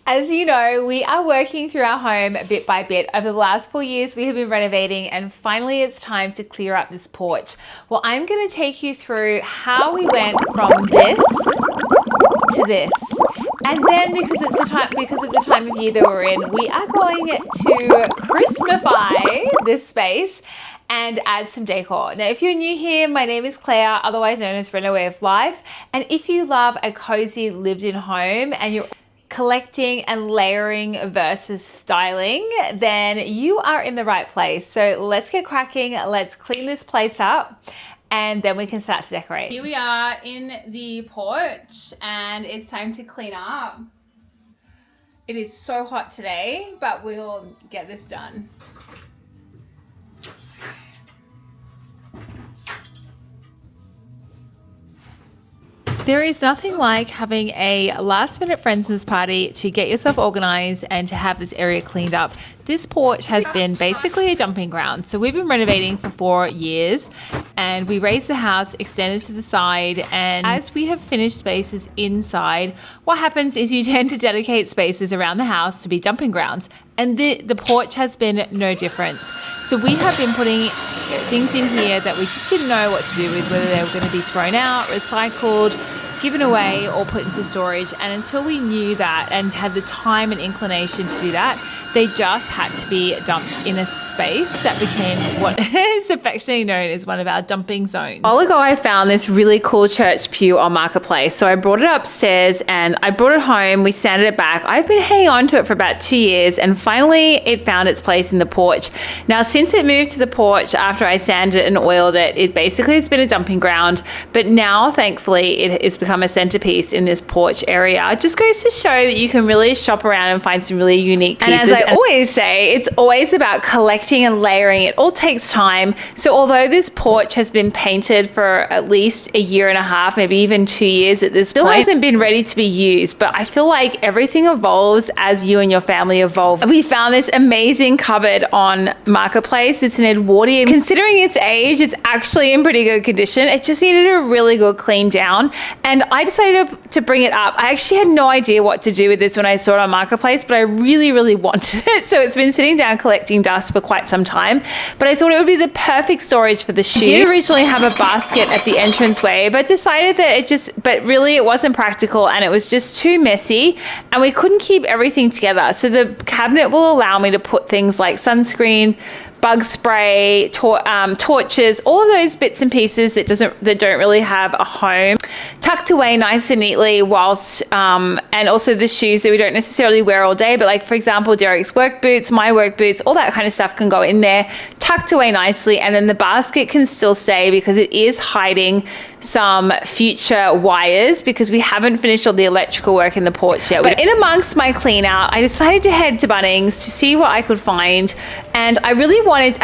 As you know, we are working through our home bit by bit. Over the last 4 years, we have been renovating, and finally it's time to clear up this porch. Well, I'm going to take you through how we went from this to this. And then because of the time of year that we're in, we are going to Christmify this space and add some decor. Now, if you're new here, my name is Claire, otherwise known as Friendmas Way of Life. And if you love a cozy lived-in home and you're collecting and layering versus styling, then you are in the right place. So let's get cracking. Let's clean this place up and then we can start to decorate. Here we are in the porch and it's time to clean up. It is so hot today, but we'll get this done. There is nothing like having a last minute Friendmas party to get yourself organized and to have this area cleaned up. This porch has been basically a dumping ground. So we've been renovating for 4 years and we raised the house, extended to the side, and as we have finished spaces inside, what happens is you tend to dedicate spaces around the house to be dumping grounds. And the porch has been no different. So we have been putting things in here that we just didn't know what to do with, whether they were going to be thrown out, recycled, given away, or put into storage. And until we knew that and had the time and inclination to do that, they just had to be dumped in a space that became what is affectionately known as one of our dumping zones. A while ago, I found this really cool church pew on Marketplace. So I brought it upstairs and I brought it home. We sanded it back. I've been hanging on to it for about 2 years and finally it found its place in the porch. Now, since it moved to the porch after I sanded it and oiled it, it basically has been a dumping ground. But now, thankfully, it has become a centerpiece in this porch area. It just goes to show that you can really shop around and find some really unique pieces. And as I always say, it's always about collecting and layering. It all takes time. So although this porch has been painted for at least a year and a half, maybe even 2 years at this point, it still hasn't been ready to be used. But I feel like everything evolves as you and your family evolve. We found this amazing cupboard on Marketplace. It's an Edwardian. Considering its age, it's actually in pretty good condition. It just needed a really good clean down. And I decided to bring it up. I actually had no idea what to do with this when I saw it on Marketplace, but I really, really wanted it. So it's been sitting down collecting dust for quite some time, but I thought it would be the perfect storage for the shoe. I did originally have a basket at the entranceway, but decided that but really it wasn't practical and it was just too messy and we couldn't keep everything together. So the cabinet will allow me to put things like sunscreen, bug spray, torches, all of those bits and pieces that don't really have a home, tucked away nice and neatly, whilst and also the shoes that we don't necessarily wear all day, but like for example Derek's work boots, my work boots, all that kind of stuff can go in there, tucked away nicely, and then the basket can still stay because it is hiding some future wires because we haven't finished all the electrical work in the porch yet. But in amongst my clean out, I decided to head to Bunnings to see what I could find, and I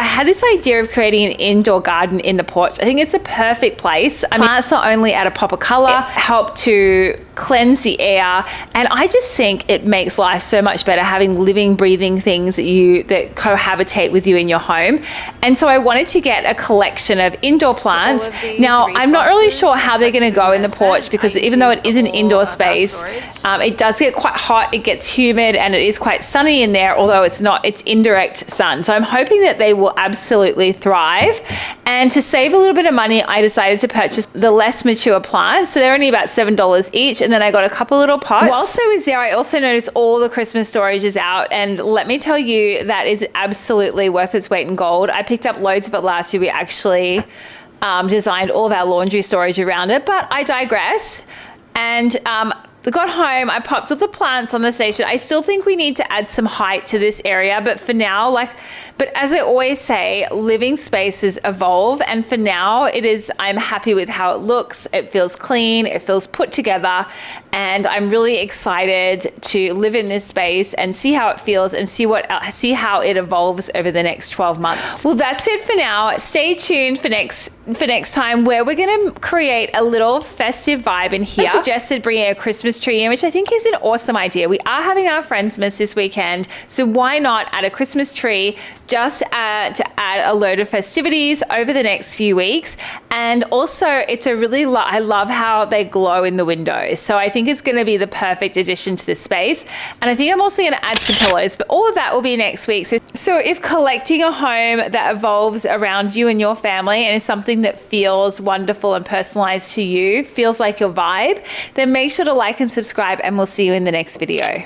had this idea of creating an indoor garden in the porch. I think it's a perfect place. Plants are only at a pop of color, help to cleanse the air, and I just think it makes life so much better having living, breathing things that cohabitate with you in your home. And so I wanted to get a collection of indoor plants. Now, I'm not really sure how they're going to go in the porch because even though it is an indoor space, it does get quite hot, it gets humid, and it is quite sunny in there, although it's indirect sun. So I'm hoping that they will absolutely thrive. And to save a little bit of money, I decided to purchase the less mature plants. So they're only about $7 each. And then I got a couple little pots. Whilst I was there, I also noticed all the Christmas storage is out. And let me tell you, that is absolutely worth its weight in gold. I picked up loads of it last year. We actually designed all of our laundry storage around it, but I digress. And got home, I popped all the plants on the station. I still think we need to add some height to this area, but for now, but as I always say, living spaces evolve, and for now I'm happy with how it looks. It feels clean, it feels put together, and I'm really excited to live in this space and see how it feels and see how it evolves over the next 12 months. Well, that's it for now. Stay tuned for next time, where we're going to create a little festive vibe in here. I suggested bringing a Christmas Christmas tree in, which I think is an awesome idea. We are having our Friendmas this weekend, so why not add a Christmas tree just to add a load of festivities over the next few weeks. And also it's a really, I love how they glow in the windows. So I think it's going to be the perfect addition to the space. And I think I'm also going to add some pillows, but all of that will be next week. So if collecting a home that evolves around you and your family and is something that feels wonderful and personalized to you, feels like your vibe, then make sure to like and subscribe, and we'll see you in the next video.